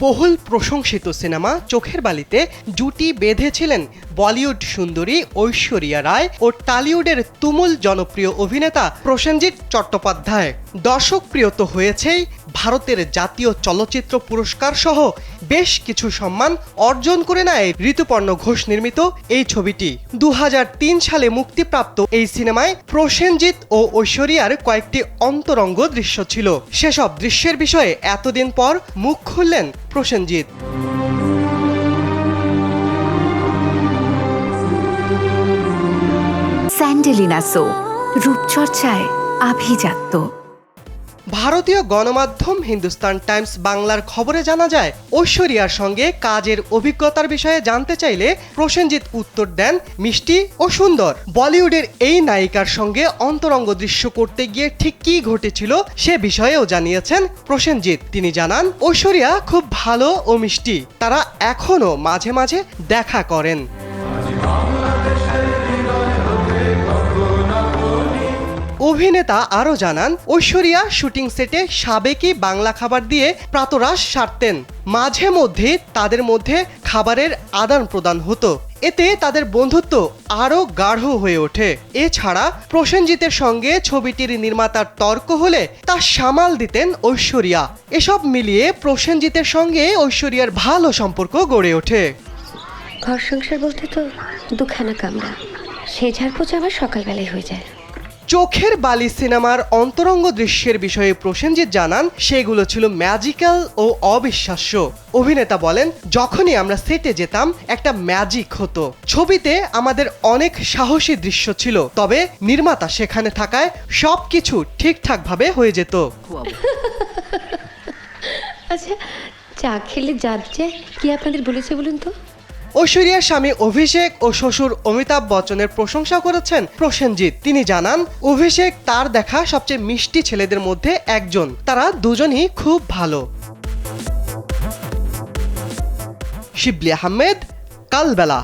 বহুল প্রশংসিত সিনেমা চোখের বালিতে জুটি বেঁধেছিলেন বলিউড সুন্দরী ঐশ্বরিয়া রায় ও টলিউডের তুমুল জনপ্রিয় অভিনেতা প্রসেনজিৎ চট্টোপাধ্যায়। দর্শক প্রিয় তো হয়েছেই, ভারতের জাতীয় চলচ্চিত্র পুরস্কার সহ বেশ কিছু সম্মান অর্জন করে নেয় ঋতুপর্ণ ঘোষ নির্মিত এই ছবিটি। 2003 সালে মুক্তিপ্রাপ্ত এই সিনেমায় প্রসেনজিৎ ও ঐশ্বরিয়ার কয়েকটি অন্তরঙ্গ দৃশ্য ছিল। সেসব দৃশ্যের বিষয়ে এতদিন পর মুখ খুললেন প্রসেনজিৎ। স্যান্ডেলিনা সো, রূপচর্চায় আভিজাত্য। ভারতীয় গণমাধ্যম হিন্দুস্তান টাইমস বাংলার খবরে জানা যায়, ঐশ্বরিয়ার সঙ্গে কাজের অভিজ্ঞতার বিষয়ে জানতে চাইলে প্রসেনজিৎ উত্তর দেন মিষ্টি ও সুন্দর। বলিউডের এই নায়িকার সঙ্গে অন্তরঙ্গ দৃশ্য করতে গিয়ে ঠিক কী ঘটেছিল সে বিষয়েও জানিয়েছেন প্রসেনজিৎ। তিনি জানান, ঐশ্বরিয়া খুব ভালো ও মিষ্টি, তারা এখনও মাঝে মাঝে দেখা করেন। অভিনেতা আরও জানান, ঐশ্বরিয়া শুটিং সেটে সাবেকি বাংলা খাবার দিয়ে প্রাতরাশ সারতেন। মাঝে মধ্যে তাদের মধ্যে খাবারের আদান প্রদান হতো, এতে তাদের বন্ধুত্ব আরও গাঢ় হয়ে ওঠে। এছাড়া প্রসেনজিতের সঙ্গে ছবিটির নির্মাতার তর্ক হলে তা সামাল দিতেন ঐশ্বরিয়া। এসব মিলিয়ে প্রসেনজিতের সঙ্গে ঐশ্বরিয়ার ভালো সম্পর্ক গড়ে ওঠে। ঘর সংসার বলতে তো দুখানা কামরা, সে ঝাড়পোছা আবার সকালবেলায় হয়ে যায়। চোখের বালি সিনেমার অন্তরঙ্গ দৃশ্যের বিষয়ে প্রসেনজিৎ জানান, সেগুলো ছিল ম্যাজিক্যাল ও অবিশ্বাস্য। অভিনেতা বলেন, যখনই আমরা সেটে যেতাম একটা ম্যাজিক হতো। ছবিতে আমাদের অনেক সাহসী দৃশ্য ছিল, তবে নির্মাতা সেখানে থাকায় সবকিছু ঠিকঠাকভাবে হয়ে যেত। আচ্ছা, চা খেলে যাচ্ছে কি আপনাদের বলেছে বলুন তো? ঐশ্বরিয়ার স্বামী অভিষেক ও শ্বশুর অমিতাভ বচ্চনের প্রশংসা করেছেন প্রসেনজিৎ। তিনি জানান, অভিষেক তার দেখা সবচেয়ে মিষ্টি ছেলেদের মধ্যে একজন, তারা দুজনই খুব ভালো। শিবলি আহমেদ, কালবেলা।